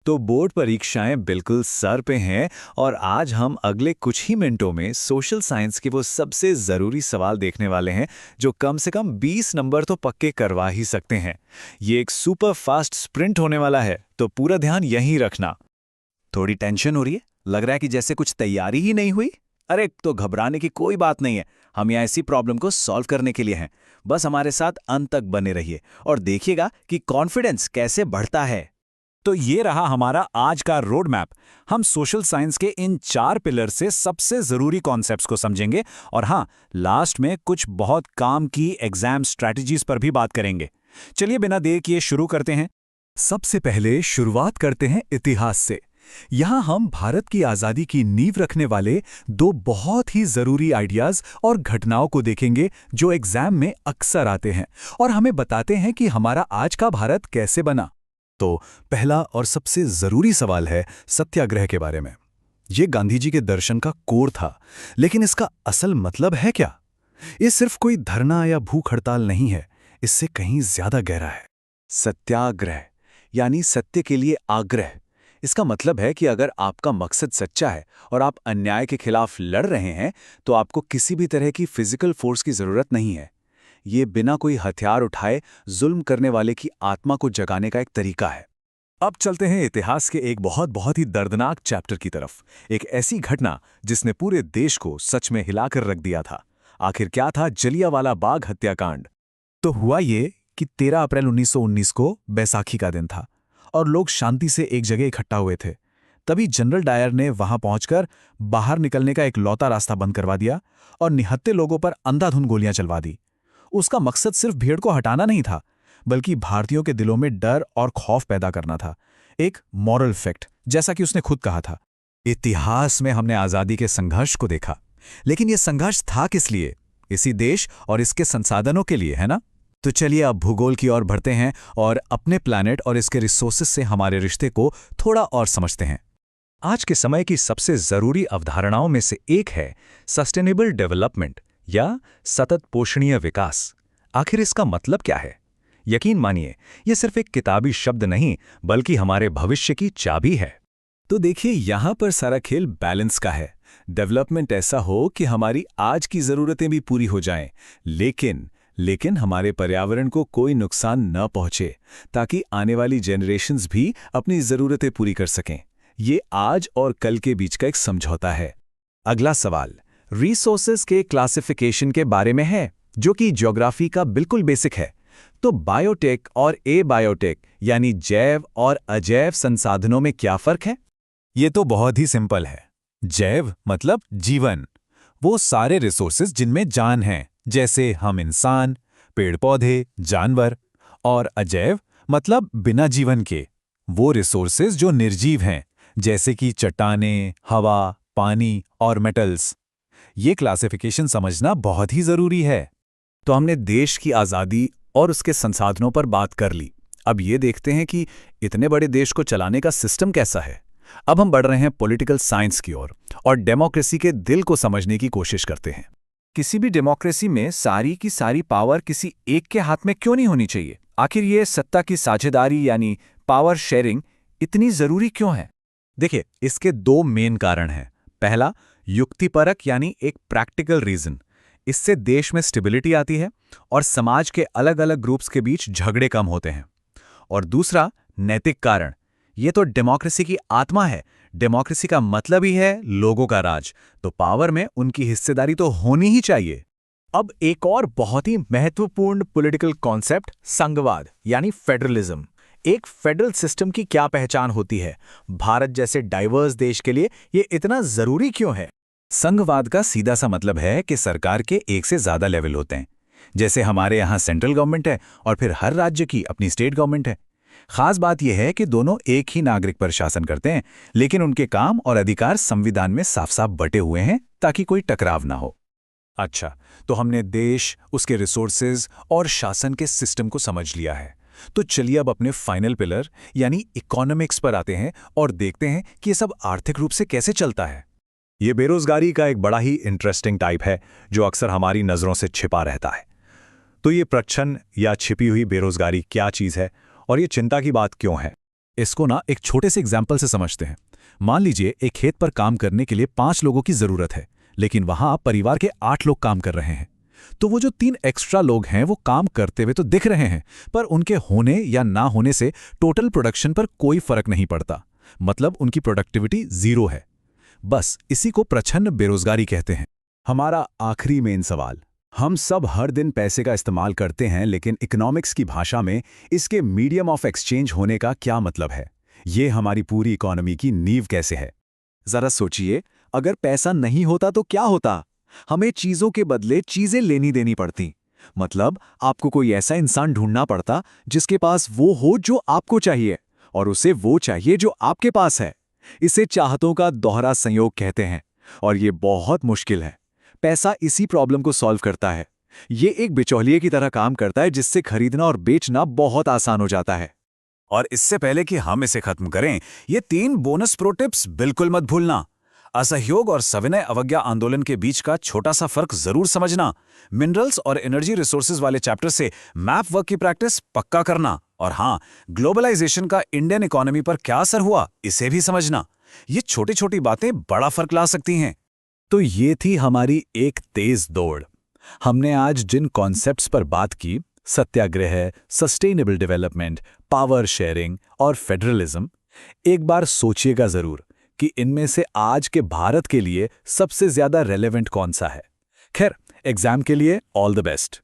तो बोर्ड परीक्षाएं बिल्कुल सर पे हैं और आज हम अगले कुछ ही मिनटों में सोशल साइंस के वो सबसे ज़रूरी सवाल देखने वाले हैं जो कम से कम 20 नंबर तो पक्के करवा ही सकते हैं। ये एक सुपर फास्ट स्प्रिंट होने वाला है, तो पूरा ध्यान यहीं रखना। थोड़ी टेंशन हो रही है? लग रहा है कि जैसे कुछ तैयारी ही नहीं हुई। अरे तो घबराने की कोई बात नहीं है। हम यहाँ ऐसी प्रॉब्लम को सॉल्व करने के लिए हैं। बस हमारे साथ अंत तक बने रहिए और देखिएगा कि कॉन्फिडेंस कैसे बढ़ता है। तो ये रहा हमारा आज का रोड मैप। हम सोशल साइंस के इन 4 पिलर से सबसे ज़रूरी कॉन्सेप्ट्स को समझेंगे और हाँ, लास्ट में कुछ बहुत काम की एग्जाम स्ट्रैटेजीज पर भी बात करेंगे। चलिए बिना देर किए शुरू करते हैं। सबसे पहले शुरुआत करते हैं इतिहास से। यहाँ हम भारत की आज़ादी की नींव रखने वाले 2 बहुत ही ज़रूरी आइडियाज़ और घटनाओं को देखेंगे जो एग्जाम में अक्सर आते हैं और हमें बताते हैं कि हमारा आज का भारत कैसे बना। तो पहला और सबसे ज़रूरी सवाल है सत्याग्रह के बारे में। ये गांधी जी के दर्शन का कोर था, लेकिन इसका असल मतलब है क्या? ये सिर्फ कोई धरना या भूख हड़ताल नहीं है, इससे कहीं ज्यादा गहरा है। सत्याग्रह यानी सत्य के लिए आग्रह। इसका मतलब है कि अगर आपका मकसद सच्चा है और आप अन्याय के खिलाफ लड़ रहे हैं तो आपको किसी भी तरह की फिजिकल फोर्स की जरूरत नहीं है। ये बिना कोई हथियार उठाए जुल्म करने वाले की आत्मा को जगाने का एक तरीका है। अब चलते हैं इतिहास के एक बहुत ही दर्दनाक चैप्टर की तरफ। एक ऐसी घटना जिसने पूरे देश को सच में हिलाकर रख दिया था। आखिर क्या था जलियांवाला बाग हत्याकांड? तो हुआ ये कि 13 अप्रैल 1919 को बैसाखी का दिन था और लोग शांति से एक जगह इकट्ठा हुए थे। तभी जनरल डायर ने वहां पहुंचकर बाहर निकलने का इकलौता रास्ता बंद करवा दिया और निहत्थे लोगों पर अंधाधुंध गोलियां चलवा दी। उसका मकसद सिर्फ भीड़ को हटाना नहीं था, बल्कि भारतीयों के दिलों में डर और खौफ पैदा करना था। एक मॉरल फैक्ट, जैसा कि उसने खुद कहा था। इतिहास में हमने आज़ादी के संघर्ष को देखा, लेकिन यह संघर्ष था किस लिए? इसी देश और इसके संसाधनों के लिए, है ना? तो चलिए अब भूगोल की ओर बढ़ते हैं और अपने प्लैनेट और इसके रिसोर्सेज से हमारे रिश्ते को थोड़ा और समझते हैं। आज के समय की सबसे ज़रूरी अवधारणाओं में से एक है सस्टेनेबल डेवलपमेंट या सतत पोषणीय विकास। आखिर इसका मतलब क्या है? यकीन मानिए, यह सिर्फ एक किताबी शब्द नहीं, बल्कि हमारे भविष्य की चाबी है। तो देखिए, यहां पर सारा खेल बैलेंस का है। डेवलपमेंट ऐसा हो कि हमारी आज की जरूरतें भी पूरी हो जाएं, लेकिन हमारे पर्यावरण को कोई नुकसान न पहुंचे, ताकि आने वाली जनरेशन्स भी अपनी जरूरतें पूरी कर सकें। ये आज और कल के बीच का एक समझौता है। अगला सवाल रिसोर्सेज के क्लासिफिकेशन के बारे में है, जो कि ज्योग्राफी का बिल्कुल बेसिक है। तो बायोटेक और एबायोटेक यानी जैव और अजैव संसाधनों में क्या फर्क है? ये तो बहुत ही सिंपल है। जैव मतलब जीवन, वो सारे रिसोर्सेज जिनमें जान है, जैसे हम इंसान, पेड़ पौधे, जानवर। और अजैव मतलब बिना जीवन के, वो रिसोर्सेज जो निर्जीव हैं, जैसे कि चट्टानें, हवा, पानी और मेटल्स। ये क्लासिफिकेशन समझना बहुत ही जरूरी है। तो हमने देश की आज़ादी और उसके संसाधनों पर बात कर ली। अब ये देखते हैं कि इतने बड़े देश को चलाने का सिस्टम कैसा है। अब हम बढ़ रहे हैं पॉलिटिकल साइंस की ओर और डेमोक्रेसी के दिल को समझने की कोशिश करते हैं। किसी भी डेमोक्रेसी में सारी की सारी पावर किसी एक के हाथ में क्यों नहीं होनी चाहिए? आखिर ये सत्ता की साझेदारी यानी पावर शेयरिंग इतनी जरूरी क्यों है? देखिए, इसके 2 मेन कारण हैं। पहला, युक्तिपरक यानी एक प्रैक्टिकल रीजन। इससे देश में स्टेबिलिटी आती है और समाज के अलग अलग ग्रुप्स के बीच झगड़े कम होते हैं। और दूसरा, नैतिक कारण। ये तो डेमोक्रेसी की आत्मा है। डेमोक्रेसी का मतलब ही है लोगों का राज, तो पावर में उनकी हिस्सेदारी तो होनी ही चाहिए। अब एक और बहुत ही महत्वपूर्ण पॉलिटिकल कॉन्सेप्ट, संघवाद यानी फेडरलिज्म। एक फेडरल सिस्टम की क्या पहचान होती है? भारत जैसे डाइवर्स देश के लिए ये इतना जरूरी क्यों है? संघवाद का सीधा सा मतलब है कि सरकार के एक से ज्यादा लेवल होते हैं। जैसे हमारे यहाँ सेंट्रल गवर्नमेंट है और फिर हर राज्य की अपनी स्टेट गवर्नमेंट है। खास बात यह है कि दोनों एक ही नागरिक पर शासन करते हैं, लेकिन उनके काम और अधिकार संविधान में साफ साफ बटे हुए हैं ताकि कोई टकराव ना हो। अच्छा, तो हमने देश, उसके रिसोर्सेज और शासन के सिस्टम को समझ लिया है। तो चलिए अब अपने फाइनल पिलर यानी इकोनॉमिक्स पर आते हैं और देखते हैं कि ये सब आर्थिक रूप से कैसे चलता है। ये बेरोजगारी का एक बड़ा ही इंटरेस्टिंग टाइप है जो अक्सर हमारी नज़रों से छिपा रहता है। तो ये प्रच्छन्न या छिपी हुई बेरोजगारी क्या चीज़ है और ये चिंता की बात क्यों है? इसको ना एक छोटे से एग्जाम्पल से समझते हैं। मान लीजिए एक खेत पर काम करने के लिए 5 लोगों की जरूरत है, लेकिन वहां परिवार के 8 लोग काम कर रहे हैं। तो वो जो 3 एक्स्ट्रा लोग हैं वो काम करते हुए तो दिख रहे हैं, पर उनके होने या ना होने से टोटल प्रोडक्शन पर कोई फर्क नहीं पड़ता। मतलब उनकी प्रोडक्टिविटी 0 है। बस इसी को प्रच्छन्न बेरोजगारी कहते हैं। हमारा आखिरी मेन सवाल, हम सब हर दिन पैसे का इस्तेमाल करते हैं, लेकिन इकोनॉमिक्स की भाषा में इसके मीडियम ऑफ एक्सचेंज होने का क्या मतलब है? ये हमारी पूरी इकोनॉमी की नींव कैसे है? जरा सोचिए, अगर पैसा नहीं होता तो क्या होता? हमें चीजों के बदले चीजें लेनी देनी पड़ती। मतलब आपको कोई ऐसा इंसान ढूंढना पड़ता जिसके पास वो हो जो आपको चाहिए, और उसे वो चाहिए जो आपके पास है। इसे चाहतों का दोहरा संयोग कहते हैं, और ये बहुत मुश्किल है। पैसा इसी प्रॉब्लम को सॉल्व करता है। ये एक बिचौलिए की तरह काम करता है, जिससे खरीदना और बेचना बहुत आसान हो जाता है। और इससे पहले कि हम इसे खत्म करें, ये 3 बोनस प्रो टिप्स बिल्कुल मत भूलना। असहयोग और सविनय अवज्ञा आंदोलन के बीच का छोटा सा फर्क जरूर समझना। मिनरल्स और एनर्जी रिसोर्सेज वाले चैप्टर से मैप वर्क की प्रैक्टिस पक्का करना। और हाँ, ग्लोबलाइजेशन का इंडियन इकोनॉमी पर क्या असर हुआ, इसे भी समझना। ये छोटी छोटी बातें बड़ा फर्क ला सकती हैं। तो ये थी हमारी एक तेज दौड़। हमने आज जिन कॉन्सेप्ट्स पर बात की, सत्याग्रह, सस्टेनेबल डेवलपमेंट, पावर शेयरिंग और फेडरलिज्म, एक बार सोचिएगा जरूर कि इनमें से आज के भारत के लिए सबसे ज्यादा रेलेवेंट कौन सा है। खैर, एग्जाम के लिए ऑल द बेस्ट।